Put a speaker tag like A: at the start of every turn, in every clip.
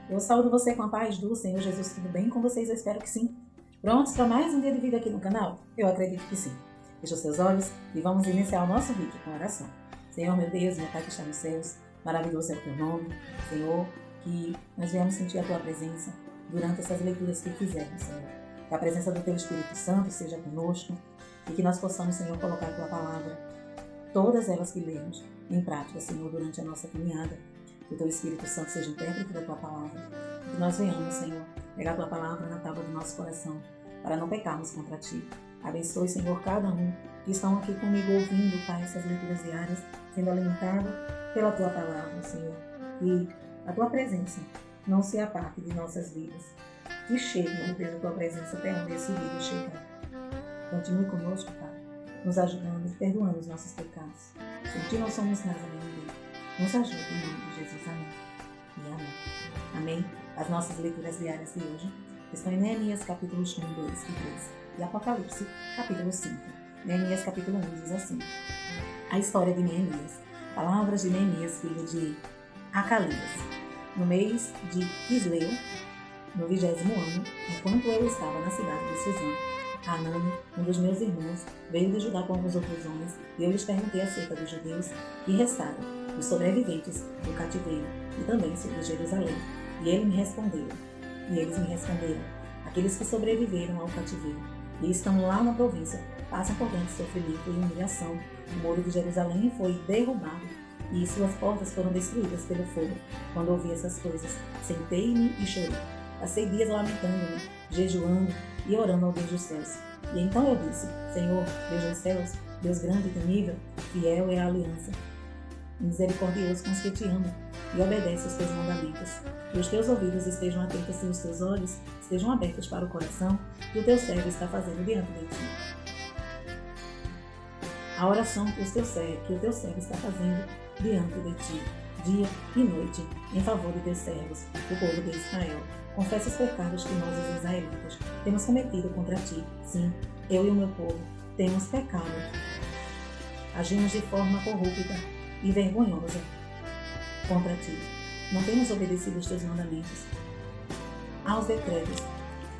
A: Eu saúdo você com a paz do Senhor Jesus. Tudo bem com vocês? Eu espero que sim. Prontos para mais um dia de vida aqui no canal? Eu acredito que sim. Feche os seus olhos e vamos iniciar o nosso vídeo com oração. Senhor, meu Deus, meu Pai que está nos céus, maravilhoso é o teu nome. Senhor, que nós venhamos sentir a tua presença durante essas leituras que fizermos, Senhor. Que a presença do teu Espírito Santo seja conosco e que nós possamos, Senhor, colocar a tua palavra, todas elas que lemos, em prática, Senhor, durante a nossa caminhada. Que o teu Espírito Santo seja intérprete da tua palavra. Que nós venhamos, Senhor, pegar a tua palavra na tábua do nosso coração, para não pecarmos contra ti. Abençoe, Senhor, cada um que estão aqui comigo ouvindo, Pai, essas leituras diárias, sendo alimentado pela tua palavra, Senhor. Que a tua presença não se aparte de nossas vidas. Que chegue, meu Deus, a tua presença até onde esse vídeo chegar. Continue conosco, Pai, nos ajudando e perdoando os nossos pecados. Sem ti não somos nada, meu Deus. Nos ajude em nome de Jesus. Amém. E amém. Amém. As nossas leituras diárias de hoje estão em Neemias capítulos 1, 2 e 3 e Apocalipse capítulo 5. Neemias capítulo 1 diz assim: a história de Neemias. Palavras de Neemias, filho de Acalias. No mês de Quisleu, no 20º ano, enquanto eu estava na cidade de Suzã, Hanani, um dos meus irmãos, veio de Judá com alguns outros homens, e eu lhes perguntei acerca dos judeus que restaram, os sobreviventes do cativeiro, e também sobre Jerusalém. E eles me responderam, aqueles que sobreviveram ao cativeiro e estão lá na província, passam por grande sofrimento e humilhação. O muro de Jerusalém foi derrubado, e suas portas foram destruídas pelo fogo. Quando ouvi essas coisas, sentei-me e chorei. Passei dias lamentando-me, jejuando e orando ao Deus dos céus. E então eu disse: Senhor, Deus dos céus, Deus grande e temível, fiel é a aliança, misericordioso com os que te amam, e obedece os teus mandamentos. Que os teus ouvidos estejam atentos e os teus olhos estejam abertos para o coração que o teu servo está fazendo diante de ti. A oração que o teu servo está fazendo diante de ti, dia e noite, em favor de teus servos, o povo de Israel. Confessa os pecados que nós, os israelitas, temos cometido contra ti. Sim, eu e o meu povo temos pecado. Agimos de forma corrupta e vergonhosa contra ti. Não temos obedecido os teus mandamentos, aos decretos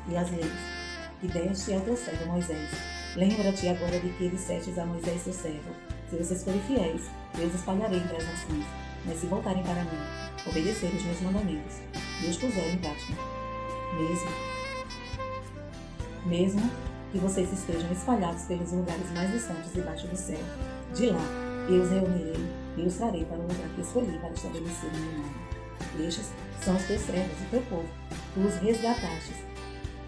A: e às leis que deste ao teu servo Moisés. Lembra-te agora de que dissestes a Moisés teu servo: se vocês forem fiéis, eu os espalharei entre as nações. Mas se voltarem para mim, obedecerem os meus mandamentos e os puserem em prática, mesmo que vocês estejam espalhados pelos lugares mais distantes debaixo do céu, de lá eu os reunirei e os trarei para o lugar que escolhi para estabelecer o meu nome. Estes são os teus servos, o teu povo. Tu os resgatastes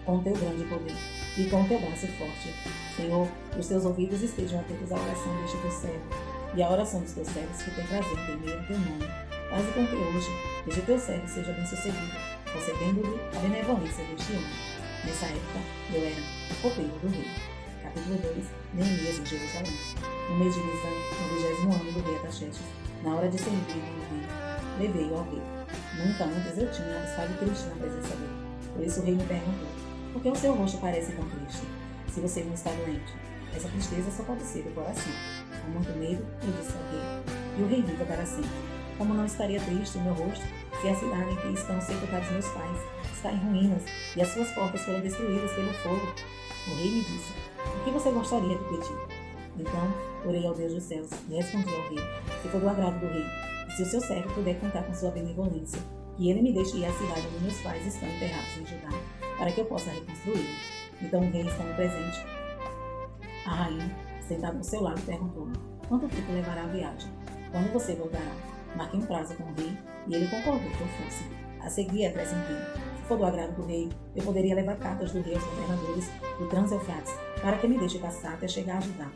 A: com o teu grande poder e com o teu braço forte. Senhor, os teus ouvidos estejam atentos à oração deste teu servo e à oração dos teus servos que tem prazer em temer o teu nome. Faze com que hoje este teu servo seja bem-sucedido, concedendo-lhe a benevolência deste homem. Nessa época, eu era o copeiro do rei. Capítulo 2, Neemias em Jerusalém. No mês de Nisan, no 20º ano do rei Artaxerxes, na hora de servir no rei, levei-o ao rei. Nunca antes eu tinha estado triste na presença dele. Por isso o rei me perguntou: por que o seu rosto parece tão triste, se você não está doente? Essa tristeza só pode ser do coração. Com muito medo, eu disse ao rei: e o rei viva para sempre. Como não estaria triste o meu rosto, se a cidade em que estão sepultados meus pais está em ruínas e as suas portas foram destruídas pelo fogo? O rei me disse: o que você gostaria de pedir? Então, orei ao Deus dos céus e respondi ao rei: se for do agrado do rei, e se o seu servo puder contar com sua benevolência, que ele me deixe ir à cidade onde meus pais estão enterrados em Judá, para que eu possa reconstruí-lo. Então o rei, estando presente, a rainha, sentada ao seu lado, perguntou-me: quanto tempo levará a viagem? Quando você voltará? Marquei um prazo com o rei e ele concordou que eu fosse. A seguir, acrescentei: se for do agrado do rei, eu poderia levar cartas do rei aos governadores do Trans-Eufrates, para que me deixe passar até chegar a Judá.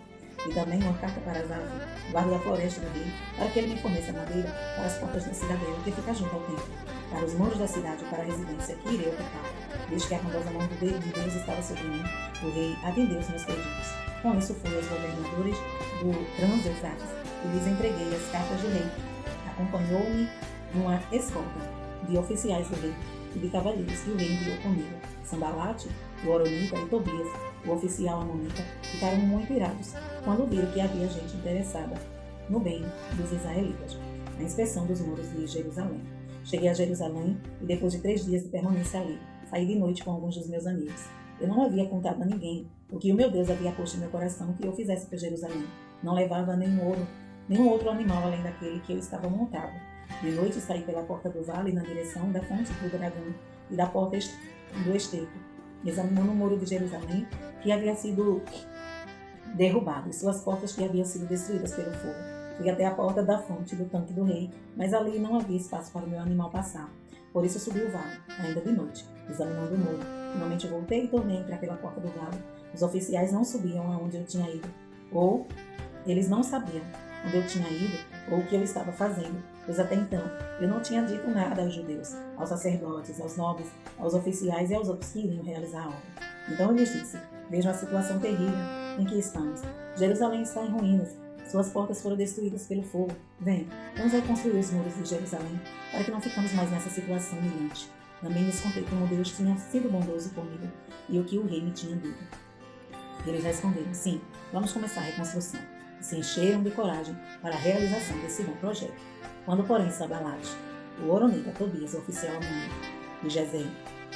A: E também uma carta para Zafi, guarda da floresta do rei, para que ele me forneça madeira para as portas da cidadela que fica junto ao templo, para os muros da cidade e para a residência que irei ocupar. Desde que a bondosa mão de Deus estava sobre mim, o rei atendeu os meus pedidos. Com isso fui aos governadores do Trans-Eufrates e lhes entreguei as cartas do rei. Acompanhou-me uma escolta de oficiais do rei e de cavaleiros que o rei enviou comigo. Sambalate, o Horonita e Tobias, o oficial amonita, ficaram muito irados quando viram que havia gente interessada no bem dos israelitas, na inspeção dos muros de Jerusalém. Cheguei a Jerusalém e depois de 3 dias de permanência ali, saí de noite com alguns dos meus amigos. Eu não havia contado a ninguém o que o meu Deus havia posto em meu coração que eu fizesse para Jerusalém. Não levava nenhum outro animal além daquele que eu estava montado. De noite saí pela porta do vale na direção da fonte do dragão e da porta do esterco, examinando o muro de Jerusalém que havia sido derrubado e suas portas que haviam sido destruídas pelo fogo. Fui até a porta da fonte do tanque do rei, mas ali não havia espaço para o meu animal passar. Por isso subi o vale, ainda de noite, examinando o muro. Finalmente voltei e tornei a entrar pela porta do vale. Os oficiais não subiam aonde eu tinha ido, ou eles não sabiam onde eu tinha ido ou o que eu estava fazendo, pois até então eu não tinha dito nada aos judeus, aos sacerdotes, aos nobres, aos oficiais e aos outros que iriam realizar a obra. Então eu lhes disse: vejam a situação terrível em que estamos. Jerusalém está em ruínas, suas portas foram destruídas pelo fogo. Venham, vamos reconstruir os muros de Jerusalém, para que não ficamos mais nessa situação humilhante. Também lhes contei como Deus tinha sido bondoso comigo e o que o rei me tinha dito. Eles responderam: sim, vamos começar a reconstrução. E se encheram de coragem para a realização desse bom projeto. Quando, porém, Sanbalat, o horonita, Tobias, o oficial amônio, e Gesem,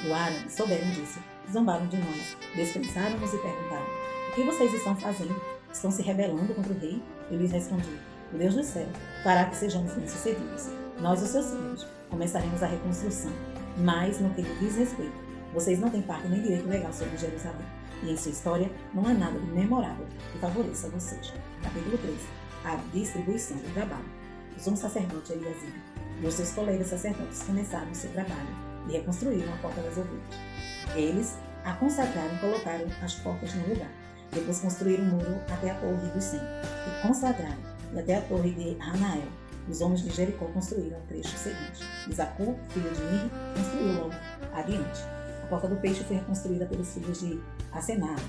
A: o árabe, souberam disso, zombaram de nós, desprezaram-nos e perguntaram: o que vocês estão fazendo? Estão se rebelando contra o rei? Eu lhes respondi: o Deus do céu fará que sejamos bem-sucedidos. Nós, os seus filhos, começaremos a reconstrução. Mas, no que lhe diz respeito, vocês não têm parte nem direito legal sobre Jerusalém. E em sua história não há nada de memorável que favoreça vocês. Capítulo 3. A distribuição do trabalho. O sumo sacerdote Eliasib e os seus colegas sacerdotes começaram o seu trabalho e reconstruíram a porta das ovelhas. Eles a consagraram e colocaram as portas no lugar. Depois construíram o muro até a torre dos 100 e consagraram e até a torre de Hanael. Os homens de Jericó construíram o trecho seguinte. Isacu, filho de Ir, construiu logo adiante. A porta do peixe foi reconstruída pelos filhos de Asenar.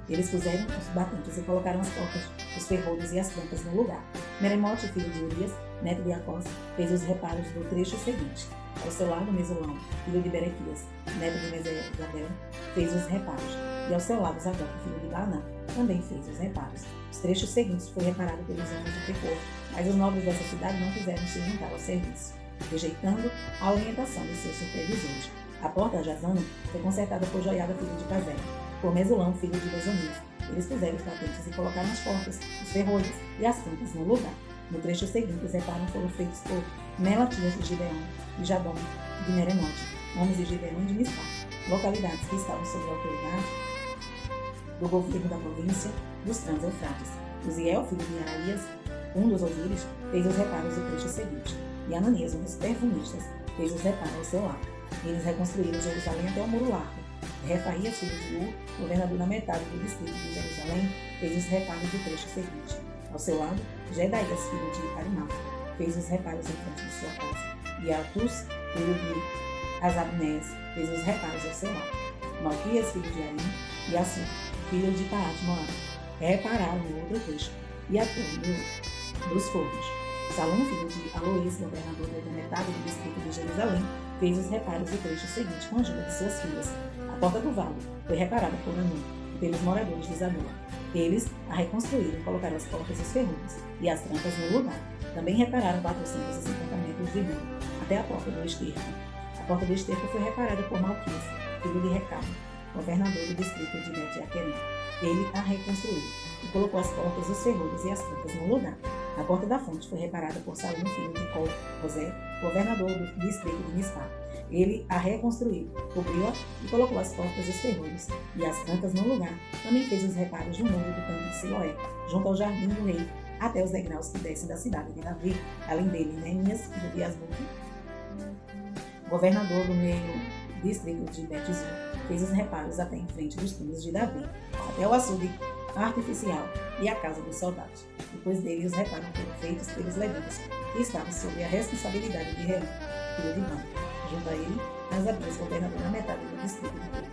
A: Eles puseram os batentes e colocaram as portas, os ferrolhos e as tampas no lugar. Meremote, filho de Urias, neto de Acós, fez os reparos do trecho seguinte. Ao seu lado, Mesulão, filho de Berequias, neto de Mesezabel, fez os reparos. E ao seu lado, Zadok, filho de Baaná, também fez os reparos. Os trechos seguintes foram reparados pelos homens de terror, mas os nobres dessa cidade não quiseram se juntar ao serviço, rejeitando a orientação de seus supervisores. A porta Jazana foi consertada por Joiada, filho de Cazé, por Mesulão, filho de Bezomir. Eles puseram os batentes e colocaram as portas, os ferrolhos e as tampas no lugar. No trecho seguinte, os reparos foram feitos por Melatias de Gibeon e Jadom de Meremote, homens de Gibeon e de Mispá, localidades que estavam sob a autoridade do governo da província dos Trans-Eufrates. Uziel, filho de Araías, um dos ouvires, fez os reparos do trecho seguinte, e Ananias, um dos perfumistas, fez os reparos ao seu lado. Eles reconstruíram Jerusalém até o muro largo. Refaías, filho de Ur, governador na metade do distrito de Jerusalém, fez os reparos do trecho seguinte. Ao seu lado, Jedaías, filho de Arimaf, fez os reparos em frente de sua casa. E Atus, filho de Azabnés, fez os reparos ao seu lado. Malquias, filho de Arim, e Assur, filho de Paat-Moab, repararam o outro trecho e a torre dos fornos. Salom, filho de Aloís, governador da metade do distrito de Jerusalém, fez os reparos do trecho seguinte com a ajuda de suas filhas. A porta do vale foi reparada por Anum e pelos moradores de Zanoa. Eles a reconstruíram, colocaram as portas e os ferrolhos e as trampas no lugar. Também repararam 450 metros de muro até a porta do esterco. A porta do esterco foi reparada por Malquias, filho de Recabe, governador do distrito de Bet-Aquerem. Ele a reconstruiu e colocou as portas, os ferrolhos e as trampas no lugar. A porta da fonte foi reparada por Salom, filho de Col-Rosé, governador do distrito de Mispá. Ele a reconstruiu, cobriu-a e colocou as portas, os ferrolhos e as trampas no lugar. Também fez os reparos do muro do tanque de Siloé, junto ao jardim do rei, até os degraus que descem da cidade de Davi. Além dele, Neemias, filho de Asbuque, governador do meio distrito de Bet-Zur, fez os reparos até em frente dos túmulos de Davi, até o açude artificial e a casa dos soldados. Depois dele, os reparos foram feitos pelos levitas, que estavam sob a responsabilidade de Reum, filho de Bani. Junto a ele, Azabés, governador na metade do distrito de Turo,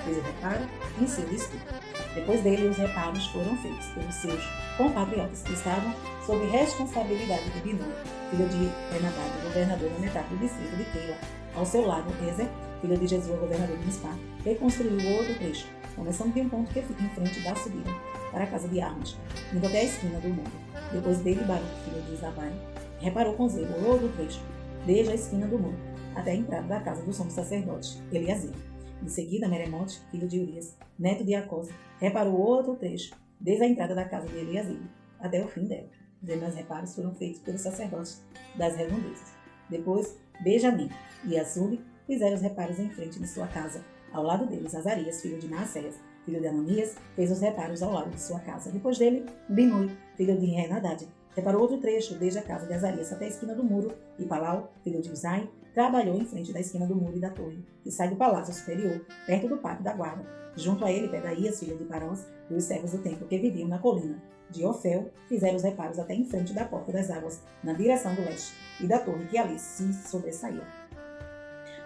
A: fez o reparo em seu distrito. Depois dele, os reparos foram feitos pelos seus compatriotas, que estavam sob responsabilidade de Binui, filho de Benadad, governador na metade do distrito de Keila. Ao seu lado, Ezer, filho de Jesua, governador de Mispá, reconstruiu o outro trecho, começando de um ponto que fica em frente da subida para a casa de armas, indo até a esquina do muro. Depois dele, Baruch, filho de Zabai, reparou com zelo o outro trecho, desde a esquina do muro até a entrada da casa do sumo sacerdote, Eliasib. Em seguida, Meremote, filho de Urias, neto de Acós, reparou outro trecho, desde a entrada da casa de Eliasib até o fim dela. Os demais reparos foram feitos pelos sacerdotes das redondezas. Depois, Benjamim e Assub fizeram os reparos em frente de sua casa. Ao lado deles, Azarias, filho de Maacéias, filho de Ananias, fez os reparos ao lado de sua casa. Depois dele, Binui, filho de Henadad, reparou outro trecho desde a casa de Azarias até a esquina do muro, e Palau, filho de Uzai, trabalhou em frente da esquina do muro e da torre, que sai do palácio superior, perto do pátio da guarda. Junto a ele, Pedaías, filho de Parós, e os servos do templo que viviam na colina de Ofel, fizeram os reparos até em frente da porta das águas, na direção do leste, e da torre que ali se sobressaía.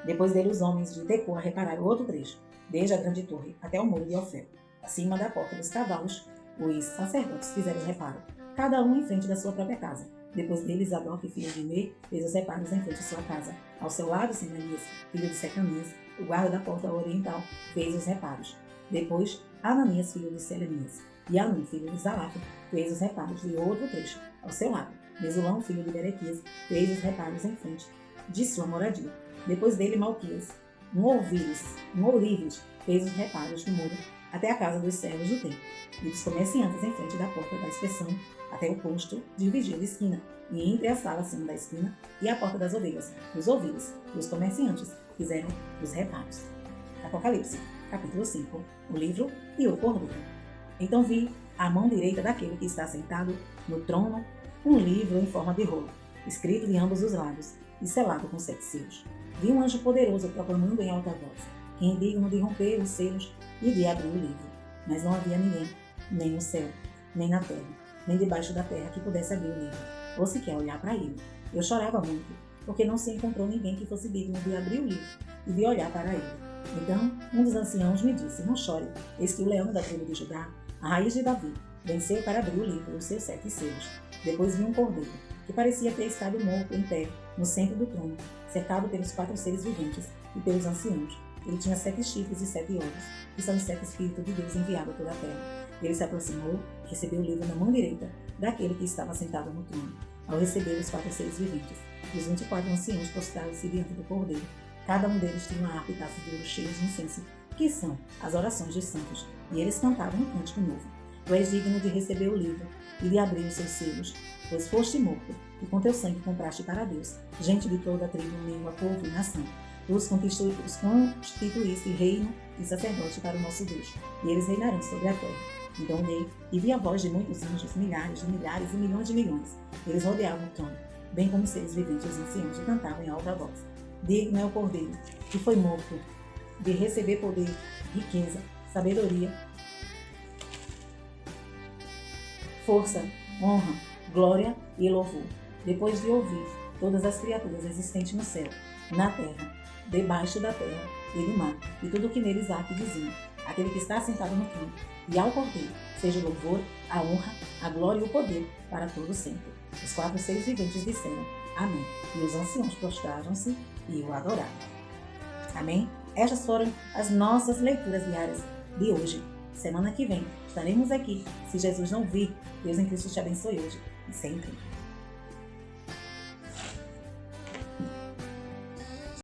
A: Depois dele, os homens de Tecoa repararam outro trecho, desde a grande torre até o muro de Ofel. Acima da porta dos cavalos, os sacerdotes fizeram os reparos, cada um em frente da sua própria casa. Depois deles, Zadok, filho de Imei, fez os reparos em frente à sua casa. Ao seu lado, Semanias, filho de Secanias, o guarda da porta oriental, fez os reparos. Depois, Ananias, filho de Selemias, e Anum, filho de Zalaf, fez os reparos de outro trecho. Ao seu lado, Mesulão, filho de Berequias, fez os reparos em frente de sua moradia. Depois dele, Malquias, um ourives, fez os reparos do muro até a casa dos servos do templo, e dos comerciantes em frente da porta da inspeção, até o posto de vigia de esquina, e entre a sala acima da esquina e a porta das ovelhas, os ouvidos e os comerciantes fizeram os reparos. Apocalipse, capítulo 5, o livro e o cordeiro. Então vi, à mão direita daquele que está sentado no trono, um livro em forma de rolo, escrito de ambos os lados e selado com 7 selos. Vi um anjo poderoso proclamando em alta voz: quem é digno de romper os selos e de abrir o livro? Mas não havia ninguém, nem no céu, nem na terra, nem debaixo da terra, que pudesse abrir o livro, ou sequer olhar para ele. Eu chorava muito, porque não se encontrou ninguém que fosse digno de abrir o livro e de olhar para ele. Então, um dos anciãos me disse: não chore, eis que o leão da tribo de Judá, a raiz de Davi, venceu para abrir o livro e os seus 7 selos. Depois vi um cordeiro, que parecia ter estado morto em pé, no centro do trono, cercado pelos 4 seres viventes e pelos anciãos. Ele tinha 7 chifres e 7 olhos, que são os 7 Espíritos de Deus enviados a toda a terra. Ele se aproximou e recebeu o livro na mão direita daquele que estava sentado no trono. Ao receber os 4 seres viventes, os 24 anciãos prostraram-se diante do cordeiro. Cada um deles tinha uma harpa e taças de ouro cheias de incenso, que são as orações dos santos, e eles cantavam um cântico novo. Tu és digno de receber o livro e de abrir os seus selos, pois foste morto, e com teu sangue compraste para Deus gente de toda a tribo, língua, povo e nação. Tu os constituíste reino e sacerdote para o nosso Deus, e eles reinarão sobre a terra. Então olhei e vi a voz de muitos anjos, milhares de milhares e milhões de milhões. Eles rodeavam o trono, bem como seres viventes os anciãos, e cantavam em alta voz: digno é o cordeiro, que foi morto, de receber poder, riqueza, sabedoria, força, honra, glória e louvor. Depois de ouvir todas as criaturas existentes no céu, na terra, debaixo da terra e do mar, e tudo o que neles há, que diziam: aquele que está sentado no trono e ao cordeiro, seja o louvor, a honra, a glória e o poder para todo sempre. Os 4 seres viventes disseram: amém. E os anciãos prostraram-se e o adoraram. Amém? Estas foram as nossas leituras diárias de hoje. Semana que vem estaremos aqui, se Jesus não vir. Deus em Cristo te abençoe hoje e sempre.